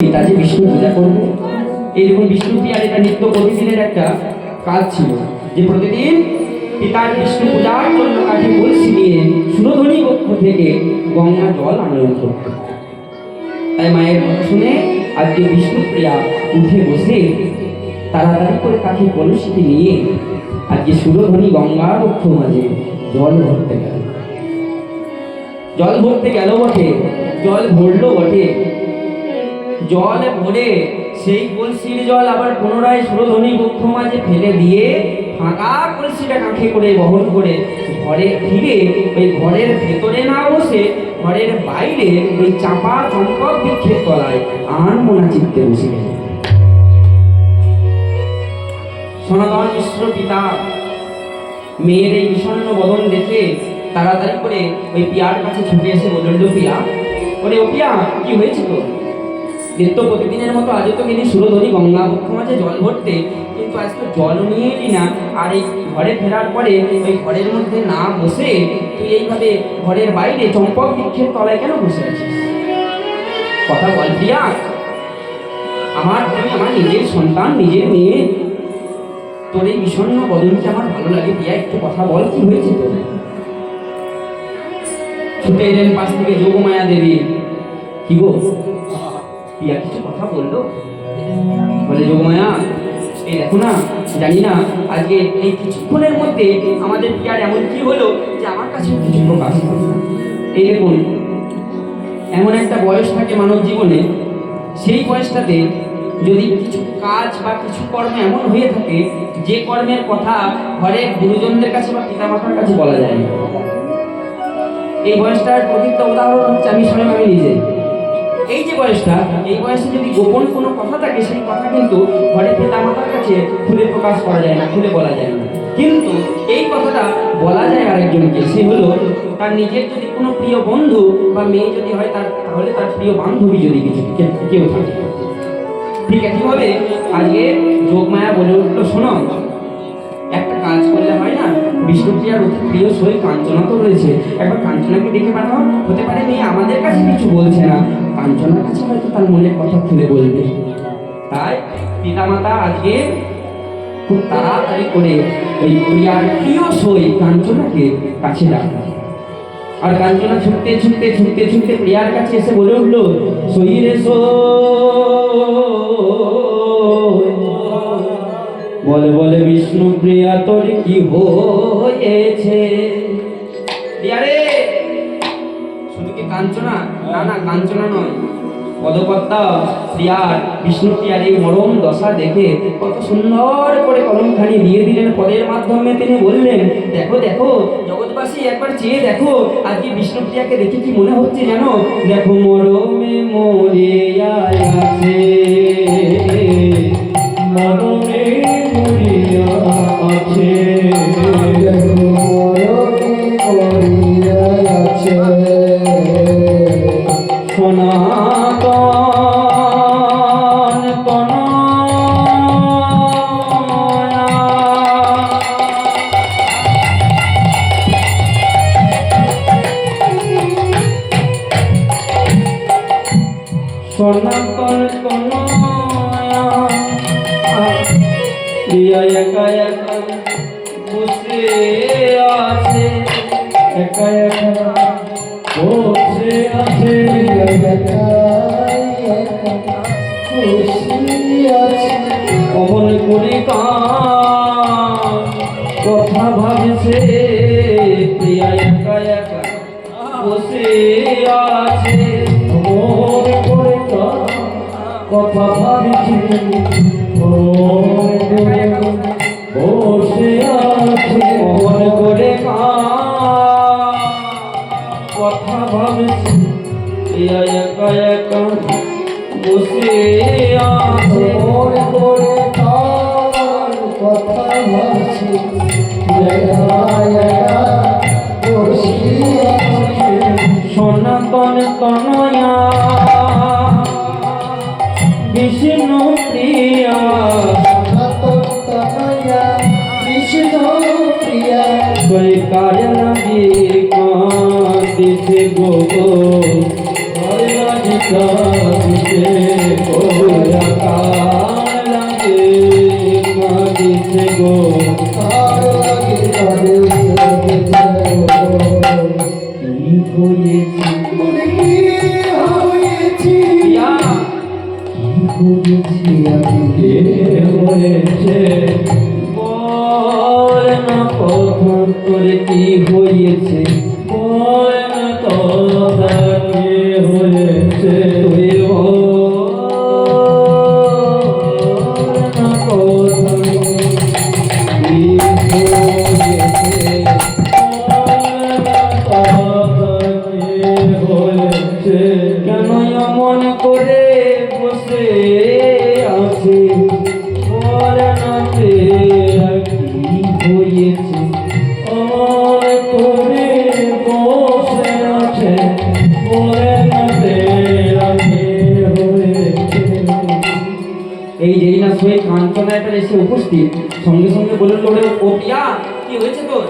পিতা যে বিষ্ণু পূজা করবে। এইরকম বিষ্ণুপ্রিয়ার এটা নিত্য প্রতিদিনের একটা কাজ ছিল যে প্রতিদিন পিতার বিষ্ণু পূজার জন্য কাঠি কলসি নিয়ে সুরধনী কক্ষ থেকে গঙ্গা জল আনয়ন করত। তাই মায়ের কথা শুনে আজকে বিষ্ণুপ্রিয়া উঠে বসে তাড়াতাড়ি করে কাঠি কলসিটি নিয়ে আজকে সুরধনী গঙ্গা কক্ষ মাঝে জল ভরতে গেল। জল ভরতে গেল বটে, জল ভরলো বটে, জল ভরে সেই কলসির জল আবার পুনরায় সুরধনী কক্ষ মাঝে ফেলে দিয়ে ফাঁকা কলসিটা কাঁখে করে বহন করে ঘরে ফিরে ওই ঘরের ভেতরে না বসে ঘরের বাইরে ওই চাপা চম্পক বৃক্ষের তলায় আনমনা চিত্তে বসে গেল। সনাতন মিশ্র পিতা মেয়ের এই বিষণ্ণ বদন দেখে তাড়াতাড়ি করে ওই পিয়ার কাছে ছুটে এসে বলল, পিয়া, ওরে ও পিয়া, কি হয়েছে তো? নিত্য প্রতিদিনের মতো আজও তো গেলি সুরধনী গঙ্গা পক্ষ মাঝে জল ভরতে, কিন্তু আজ তো জল নিয়ে এলি না। আর এই ঘরে ফেরার পরে ওই ঘরের মধ্যে না বসে তুই এইভাবে ঘরের বাইরে চম্পক বৃক্ষের তলায় কেন বসে আছিস? কথা বল প্রিয়া, তুমি আমার নিজের সন্তান, নিজের মেয়ে, তোর এই বিষণ্ণ বদনকে আমার ভালো লাগে। প্রিয়া, একটু কথা বল, কি হয়েছে তোর? ছুটে এলেন পাশ থেকে যোগমায়া দেবী। কি গো প্রিয়া, কিছু কথা বললো? বলে, যোগমায়া, এই দেখো না, জানি না আজকে এই কিছুক্ষণের মধ্যে আমাদের প্রিয়ার এমন কি হলো যে আমার কাছে কিছু প্রকাশ করে না। এই দেখুন, এমন একটা বয়স থাকে মানব জীবনে, সেই বয়সটাতে যদি কিছু কাজ বা কিছু কর্ম এমন হয়ে থাকে যে কর্মের কথা ঘরের গুরুজনদের কাছে বা পিতামাতার কাছে বলা যায় না। এই বয়সটার প্রকৃত উদাহরণ হচ্ছে আমি স্বয়ং, আমি নিজে। এই যে বয়সটা, এই বয়সে যদি গোপন কোনো কথা থাকে সেই কথা কিন্তু ঘরের পিতামাতার কাছে খুলে প্রকাশ করা যায় না, খুলে বলা যায় না। কিন্তু এই কথাটা বলা যায় আরেকজনকে, সে হলো তার নিজের যদি কোনো প্রিয় বন্ধু বা মেয়ে যদি হয় তাহলে তার প্রিয় বান্ধবী যদি কিছু কেউ থাকে। ঠিক একইভাবে আজকে যোগমায়া বলে উঠলো, শোনো, একটা কাজ করলে হয় না, বিষ্ণুপ্রিয়ার অতি প্রিয় সই কাঞ্চনা তো রয়েছে, একবার কাঞ্চনাকে ডেকে পাঠাও। হতে পারে মেয়ে আমাদের কাছে কিছু বলছে না, কাঞ্চনার কাছে হয়তো তার মনের কথা খুলে বলবে। তাই পিতামাতা আজকে খুব তাড়াতাড়ি করে ওই প্রিয়ার প্রিয় সই কাঞ্চনাকে কাছে ডাকল। আর কাঞ্চনা ছুটতে ছুটতে ছুটতে ছুটতে প্রিয়ার কাছে এসে বলে উঠলো, সই রে বলে বলে বিষ্ণুপ্রিয়া, তোর কি হয়েছে? প্রিয়া রে, শুধু কি কাঞ্চনা? না না, কাঞ্চনা নয়, পদকর্তা প্রিয়ার বিষ্ণুপ্রিয়ার এই মরম দশা দেখে কত সুন্দর করে কলমখানি দিয়ে দিলেন পদের মাধ্যমে। তিনি বললেন, দেখো দেখো জগৎবাসী, একবার চেয়ে দেখো আজকে বিষ্ণুপ্রিয়াকে দেখে কি মনে হচ্ছে জানো? দেখো মরমে মরে আছে, মরমে মরিয়া আছে, মরিয়া আছে, সনাতন তনয়া। সনাতন তনয়া প্রিয়া একা একা বসে আছে, একা একা বসে আছে, অমন করে কথা ভাবছে, প্রিয়া একা একা বসে আছে, অমন করে কথা ভাবছে, বসে আছে, অমন করে কথা ভাবছে, প্রিয়া একা একা বসে আছে, মনে করে কথা ভাবছে, সনাতন তনয়া বিষ্ণুপ্রিয়া, বিষ্ণুপ্রিয়া কই কার লাগে কাঁদিছে গো, কার লাগে কাঁদিছে গো। খুঁজেছি আমি কে হয়েছে বল না কথা তোর কি হয়েছে বল না কথা কে হয়েছে তুই বল না কথা কি হয়েছে কেন এমন করে বসে আছে বল না তেরা কি হয়েছে এই যেই না সই কাঞ্চনা একটা এসে উপস্থিত সঙ্গে সঙ্গে বলল তোরে ও পিয়া কি হয়েছে তোর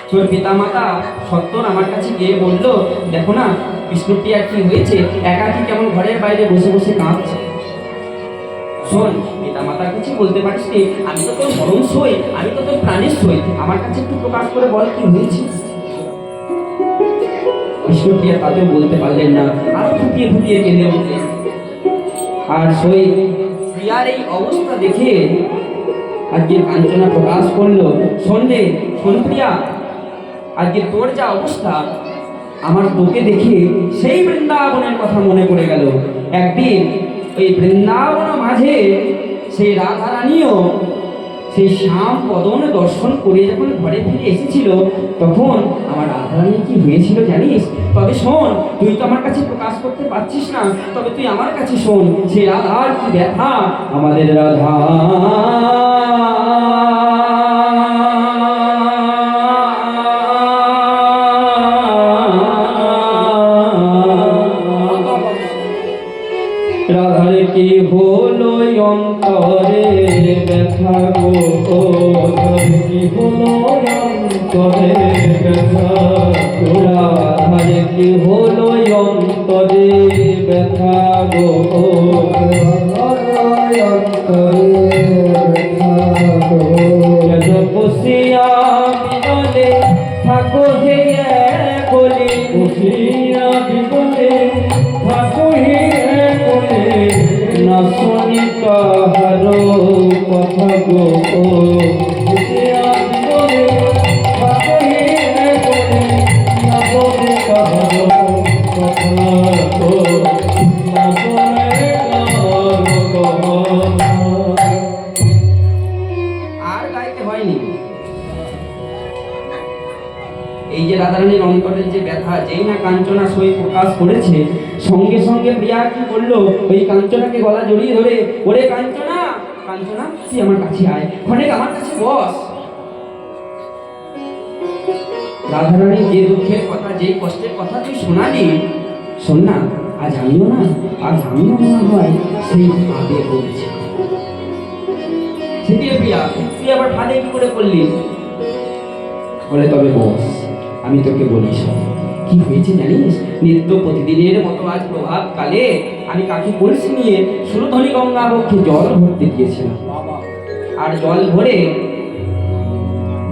তোর পিতা মাতা সত্তর আমার কাছে গিয়ে বলল দেখো না বিষ্ণুপ্রিয়া কি হয়েছে একাকি কেমন ঘরের বাইরে বসে বসে কাঁদছে শোন পিতা মাতার কাছে বলতে পারিস নি আমি তো তোর মরণ সই আমি তো তোর প্রাণের সই আমার কাছে একটু প্রকাশ করে বল কি হয়েছে বিষ্ণুপ্রিয়া তাতেও বলতে পারলেন না আরো ফুটিয়ে ফুটিয়ে কেঁদে উঠলেন আর সই প্রিয়ার এই অবস্থা দেখে আজকে কাঞ্চনা প্রকাশ করলো শোন প্রিয়া আজকে তোর যা অবস্থা আমার তোকে দেখে সেই বৃন্দাবনের কথা মনে পড়ে গেল একদিন ওই বৃন্দাবন মাঝে সেই রাধা রানীও সেই শ্যাম পদন দর্শন করে যখন ঘরে ফিরে এসেছিল তখন আমার রাধা রানী কি হয়েছিল জানিস তবে শোন তুই তো আমার কাছে প্রকাশ করতে পারছিস না তবে তুই আমার কাছে শোন সেই রাধার কি ব্যথা আমাদের রাধা রাধার কি হলো অন্তরে ব্যথা গো কি হলো অন্তরে ব্যথা রাধার কি হলো অন্তরে ব্যথা গো বসিয়া বিদলে থাকো হে বলে বসিয়া বিদলে থাকো হে বলে না শুনি কাহার কথা গো বসিয়া বিদলে থাকো হে বলে না বলে কাহার কথা গো না বলে কাহার কথা আর গাইতে হয়নি এই যে রাধারানীর অন্তরের যে ব্যথা যেই না কাঞ্চনা সই প্রকাশ করেছে সঙ্গে সঙ্গে প্রিয়া কি করলো ওই কাঞ্চনাকে গলা জড়িয়ে ধরে ওরে কাঞ্চনা কাঞ্চনা তুই আমার কাছে আয় ক্ষণেক আমার কাছে বস রাধারানীর যে দুঃখের কথা যে কষ্টের কথা তুই শোনালি শোন না আজ আমিও মনে হয় সেই ভাবে বলছি সেটি প্রিয়া তুই আবার ফাঁদে কি করে করলি বলে তবে বস আমি তোকে বলি কি হয়েছে জানিস নিত্য প্রতিদিনের মতো আজ প্রভাত কালে আমি কাকে কলসি নিয়ে সুরধনী গঙ্গা বক্ষে জল ভরতে গিয়েছিলাম আর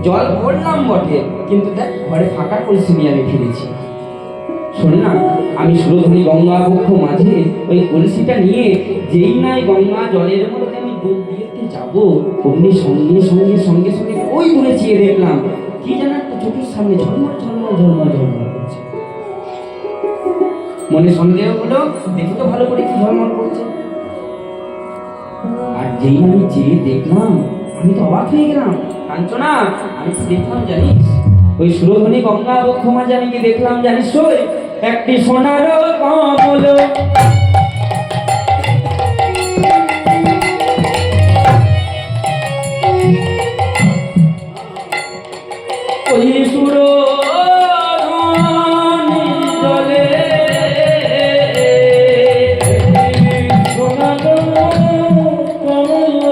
জল ভরলাম বটে কিন্তু দেখ ঘরে ফাঁকা কলসি নিয়ে আমি ফিরেছি শোন না আমি সুরধনী গঙ্গা বক্ষ মাঝে ওই কলসিটা নিয়ে যেই নাই গঙ্গা জলের মধ্যে আমি ডুব দিতে যাবো অমনি সঙ্গে সঙ্গে সঙ্গে সঙ্গে ওই দূরে চেয়ে দেখলাম কি যেন একটা চোখের সামনে ঝলমল করছে মনে সন্দেহ হলো দেখি তো ভালো করে কি ঝলমল করছে আর যেই আমি চেয়ে দেখলাম আমি তো অবাক হয়ে গেলাম কাঞ্চনা আমি কি দেখলাম জানিস ওই সুরধনী গঙ্গা বক্ষ মাঝে আমি কি দেখলাম জানিস ওই একটি সোনার কমল ওই সুরধনী জলে সোনার কমল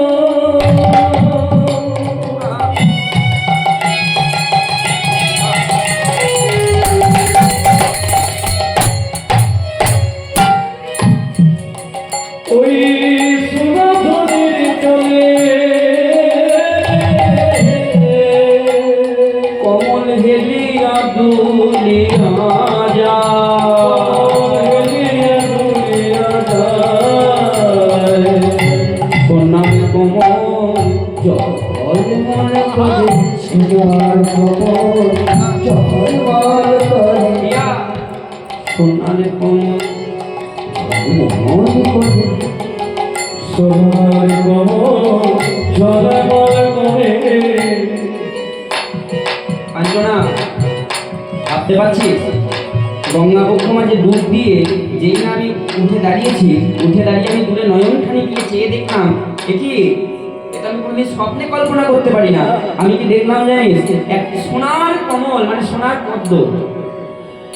সোনার কমল ঝলমল করে। কাঞ্চনা, ভাবতে পারছিস গঙ্গা পক্ষ মাঝে ডুব দিয়ে যেই না আমি উঠে দাঁড়িয়েছি, উঠে দাঁড়িয়ে আমি দূরে নয়নখানি গিয়ে চেয়ে দেখলাম, কি এটা আমি কোনোদিন স্বপ্নে কল্পনা করতে পারি না। আমি কি দেখলাম জানিস, এক সোনার কমল মানে সোনার পদ্ম,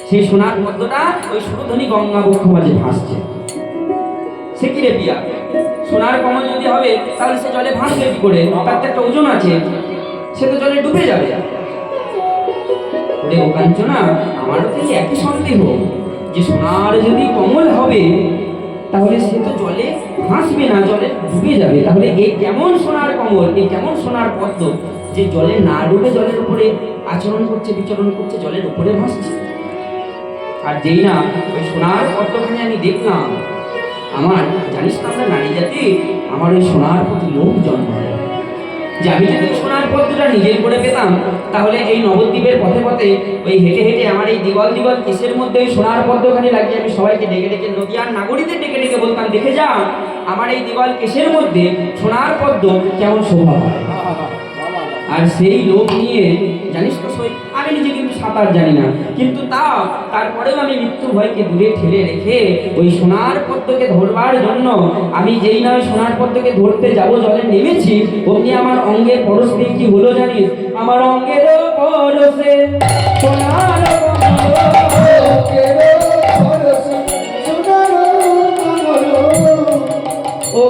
সেই সোনার পদ্মটা ওই সুরধ্বনি গঙ্গা পক্ষ মাঝে ভাসছে। সে কি রে পিয়া, সোনার কমল যদি হবে তাহলে সে জলে ভাসবে কি করে? তার তো একটা ওজন আছে, সে তো জলে ডুবে যাবে। ওরে ও কাঞ্চনা, আমারও তো একই সন্দেহ যে সোনার যদি কমল হবে তাহলে সে তো জলে ভাসবে না, জলে ডুবে যাবে। তাহলে এই কেমন সোনার কমল, এই কেমন সোনার পদ্ম যে জলে না ডুবে জলের উপরে আচরণ করছে, বিচরণ করছে, জলের উপরে ভাসছে। আর যেই না ওই সোনার পদ্মখানি আমি দেখলাম, আমার জানিস না আমরা নারী জাতি, আমার ওই সোনার প্রতি লোভ জন্মায় যে আমি যদি সোনার পদ্মটা নিজের করে পেতাম তাহলে এই নবদ্বীপের পথে পথে ওই হেঁটে হেঁটে আমার এই দিগল দিগল কেসের মধ্যে ওই সোনার পদ্মখানি লাগিয়ে আমি সবাইকে ডেকে ডেকে নদীয়ার নাগরীদের ডেকে ডেকে বলতাম, দেখে যা আমার এই দিগল কেসের মধ্যে সোনার পদ্ম কেমন শোভা পায়। আর সেই লোভ নিয়ে জানিস তো আমি নিজে কিন্তু সাঁতার জানি না, কিন্তু তারপরেও আমি মৃত্যু ভয়কে দূরে ঠেলে রেখে ওই সোনার পদ্মকে ধরবার জন্য আমি যেই না ওই সোনার পদ্মকে ধরতে যাব জলে নেমেছি, অমনি আমার অঙ্গের পরশ দিয়ে কি হলো জানিস, আমার অঙ্গের পরশে সোনার ও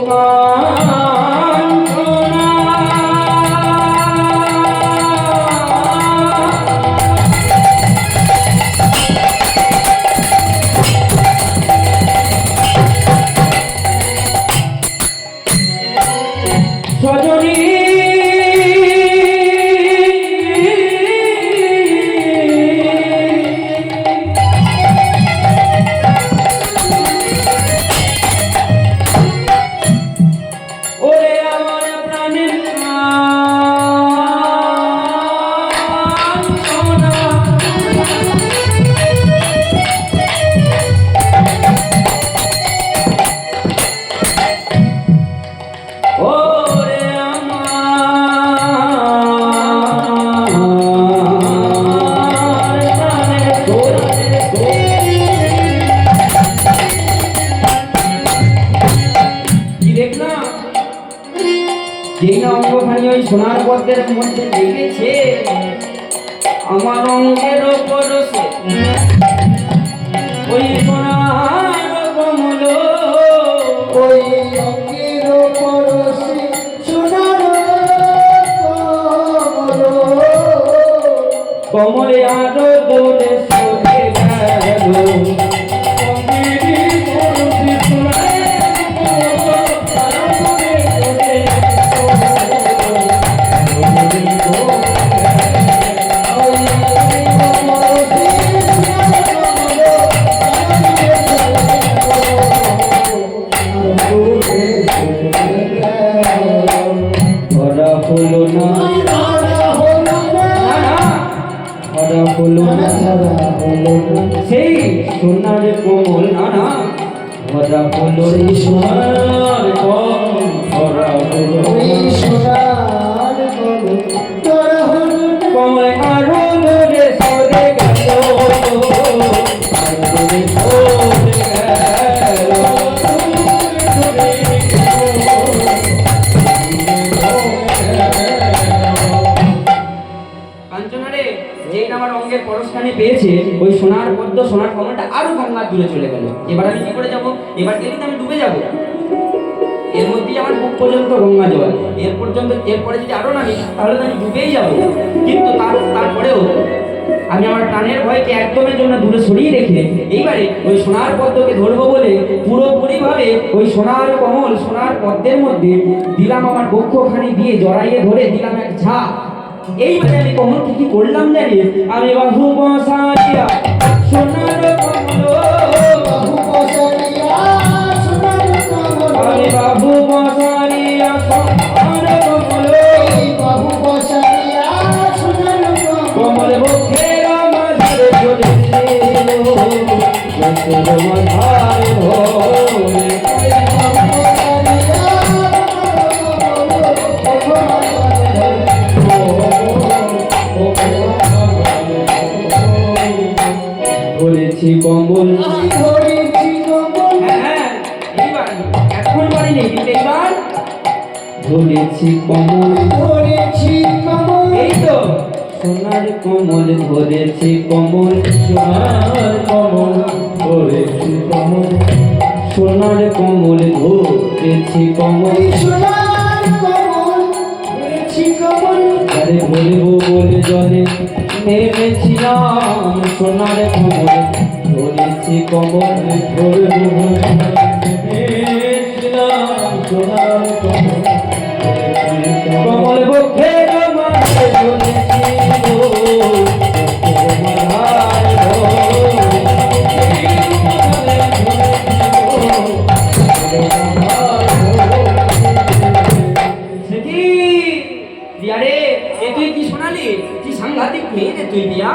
যেই না অঙ্গখানি ওই সোনার পদ্মের মধ্যে লেগেছে, আমার অঙ্গের পরশে ওই সোনার কমল, ওই অঙ্গের পরশে সোনার কমলে আরো দোলে সরে গেল। সেই সোনার কোমল নানা ভরা হলো সোনার ভরা হলো সোনার কমল আরো দূরে সরে গেল, পরশখানি পেয়েছে ওই সোনার পদ্ম সোনার কমলটা আরো গঙ্গার দূরে চলে গেল। এবার আমি কি করে যাব? এবার গেলে তো আমি ডুবে যাব, এর মধ্যেই আমার বুক পর্যন্ত গঙ্গা জল, এরপরে যদি আরো নামি তাহলে তো আমি ডুবেই যাব। কিন্তু তারপরেও আমি আমার প্রাণের ভয়কে একদমের জন্য দূরে সরিয়ে রেখে এইবারে ওই সোনার পদ্মকে ধরবো বলে পুরোপুরি ভাবে ওই সোনার কমল সোনার পদ্মের মধ্যে দিলাম আমার বক্ষখানি দিয়ে জড়াইয়ে ধরে দিলাম এক ঝাঁপ। এইবারে আমি কমলকে কি করলাম জানি, আমি বাহু বসাইয়া সোনার কমল, আমি বাহু বসাইয়া সোনার কমল, কমল বক্ষের মাঝে চলেছিল মাঝারে ভরে পাইনি, কিন্তু এইবার ধরেছি কমল। ধরেছি কমল এই তো সোনার কমল ধরেছি কমল, সোনার কমল ধরেছি কমল সোনার কমল ধরেছি কমল। সোনার কমল ধরেছি কমল আরে ধরবো বলে জলে নেমেছিলাম, সোনার কমল ধরেছি কমল। ধরবো বলে নেমেছিলাম, সোনার কমল ধরেছি কমল। কমল বক্ষের মাঝে ধরেছি গো, তোমার গো। সে কি দিয়া রে, এ তুই কি শোনালি? কি সাংঘাতিক মেয়ে রে তুই দিয়া।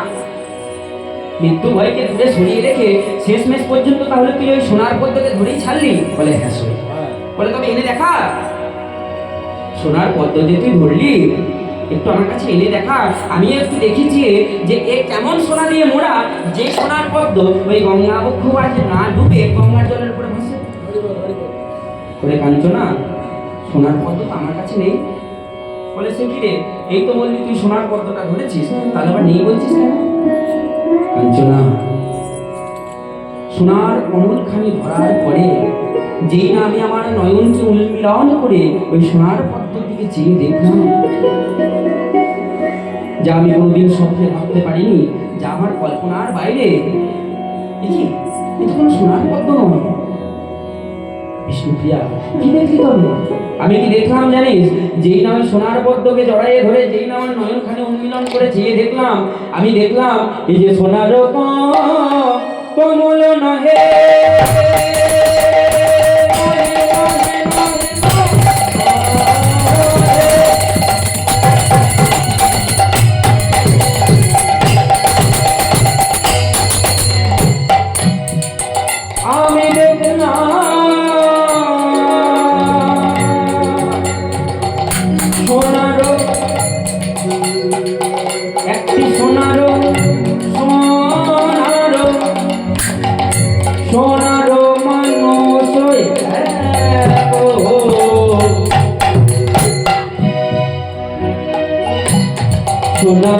মৃত্যু ভয়কে দূরে সরিয়ে রেখে শেষমেশ পর্যন্ত তাহলে তুই ওই সোনার পদ্মকে ধরেই ছাড়লি? বলে হ্যাঁ সই। বলে তবে এনে দেখা। সোনার পদ্ম দিয়ে তুই ধরলি, একটু আমার কাছে এনে দেখা, আমি একটু দেখেছি যে এ কেমন সোনা দিয়ে মোড়া, যে সোনার পদ্ম ওই গঙ্গা বক্ষবাজে না ডুবে গঙ্গার জলের উপরে ভাসে। বলে কাঞ্চনা, সোনার পদ্ম তো আমার কাছে নেই। বলে সে কি রে, এই তো বললি তুই সোনার পদ্মটা ধরেছিস, তাহলে আবার নেই বলছিস কেন? কাঞ্চনা, সোনার কমলখানি ধরার পরে যেই না আমি আমার নয়নকে উন্মিলন করে ওই সোনার পদ্মের দিকে চেয়ে দেখলাম, যা আমি কোনোদিন স্বপ্নে ভাবতে পারিনি, যা আমার কল্পনার বাইরে। দেখি এটা কোনো সোনার পদ্ম নয়। বিষ্ণুপ্রিয়া, কি দেখলি তবে? আমি কি দেখলাম জানিস? যেই না ওই সোনার পদ্মকে জড়াইয়ে ধরে যেই না আমার নয়নখানে উন্মিলন করে চেয়ে দেখলাম, আমি দেখলাম এই যে সোনার কমল নহে। আমি দেখলাম সোনার একটি সোনার সোনার সোনার মানুষ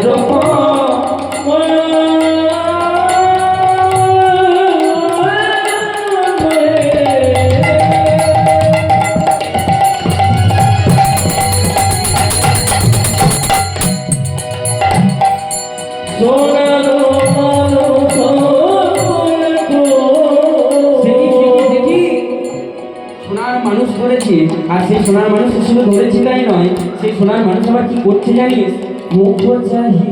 সোনার মানুষ ধরেছি, আর সেই সোনার মানুষ শুধু ধরেছি তাই নয়, সেই সোনার মানুষ আবার কি করছে জানিস? মুখ চাহি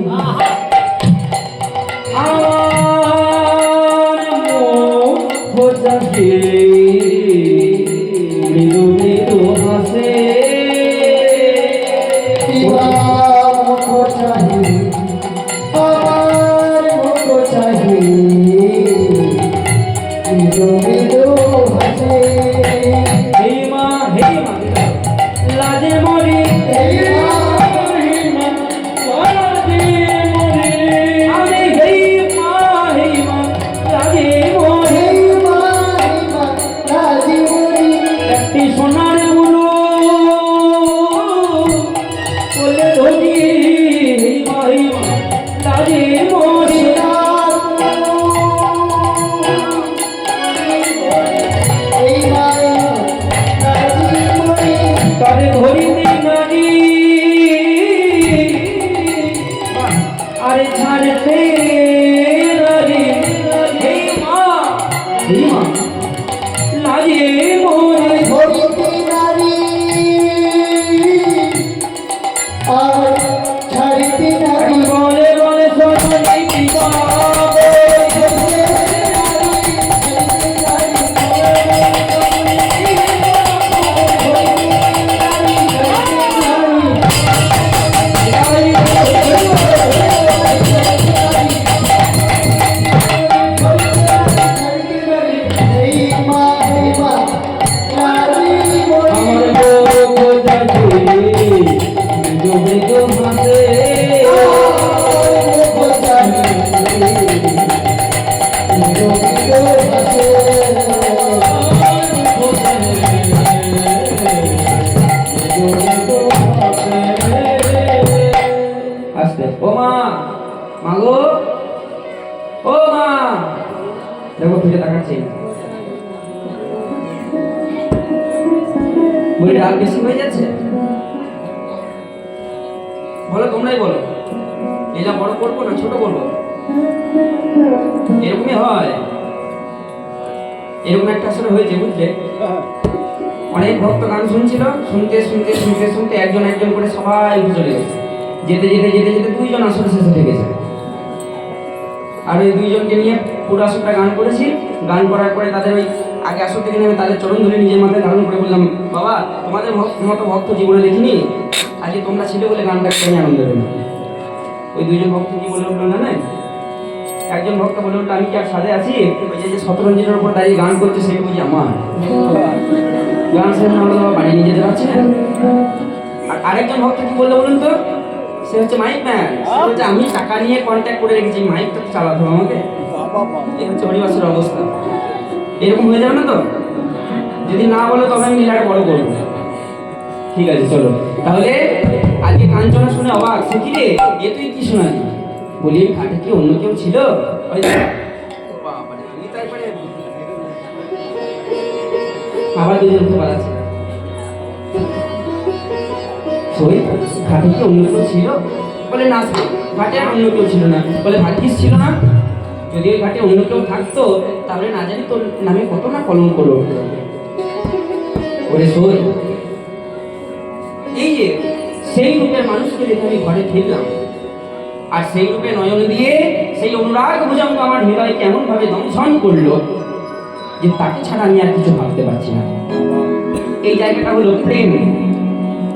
মুখ চাহি মৃদু মৃদু হাসে। মুখ চাহি আমার মুখ চাহি মৃদু মৃদু হাসে। লাজে মরি আমি হেই মা লাজে মরি। একটি সোনার গুরু বলে ধরি হেই মা লাজে মরি। তারে ধরিতে নারী আরে ছাড়তে নারী হেই মা লাজে মরে। ধরিতে নারী আর ছাড়িতে নারী বলে বলে সজনী বিবাহ বলি রাগ বেশি হয়ে যাচ্ছে? বলো, তোমরাই বলো, লীলা বড় করবো না ছোট করবো? এরকমই হয়। এরকম একটা আসলে হয়েছে, বুঝলে? অনেক ভক্ত গান শুনছিল, শুনতে শুনতে শুনতে শুনতে একজন একজন করে সবাই উঠে চলে গেছে। যেতে যেতে যেতে যেতে দুইজন আসলে শেষে থেকেছে। আর ওই দুইজনকে নিয়ে পুরো আসরটা গান করেছি। গান করার পরে তাদের ওই আগে আসর থেকে নেমে তাদের চরণ ধরে নিজের মাথায় ধারণ করে বললাম, বাবা, তোমাদের মতো ভক্ত জীবনে দেখিনি, আজকে তোমরা ছিলে বলে গানটা আমি আনন্দ পেলাম। ওই দুইজন ভক্ত কি বলে উঠলো না? একজন ভক্ত বলে উঠলো, আমি কি আর সাথে আছি? ওই যে শতরঞ্জিনের উপর দাঁড়িয়ে গান করছে সেই বুঝি আমার গান শেষ না হলে বাড়ি নিয়ে যেতে পারছে না। আর আরেকজন ভক্ত কি বললো বলুন তো? সে হচ্ছে মাইক ম্যান। সে হচ্ছে আমি টাকা নিয়ে কন্ট্যাক্ট করে রেখেছি, মাইকটা তো চালাতে হবে আমাকে। এই হচ্ছে হরিবাসের অবস্থা। এরকম হয়ে যাবে না তো? যদি না বলো তবে আমি লীলাটা বড় করবো। ঠিক আছে, চলো তাহলে। আজকে কাঞ্চনা শুনে অবাক, সে কি রে, এ তুই কি শোনালি? বলি ঘাটে কি অন্য কেউ ছিল? ওই বাবারে, তুমি তারপরে আবার দুজন উঠে পালাচ্ছে। সই ঘাটে কি অন্য কেউ ছিল? বলে না, ঘাটে আর অন্য কেউ ছিল না। বলে ভাগ্যিস ছিল না, যদি ওই ঘাটে অন্য কেউ থাকতো তাহলে না জানি তোর নামে কত না কলঙ্ক করলো। ওরে সই, এই যে সেই রূপের মানুষকে দেখে আমি ঘরে ফিরলাম, আর সেই রূপে নয়ন দিয়ে সেই অনুরাগ ভুজঙ্গ আমার হৃদয় কেমন ভাবে দংশন করলো যে তাকে ছাড়া আমি আর কিছু ভাবতে পারছি না। এই জায়গাটা হলো প্রেম।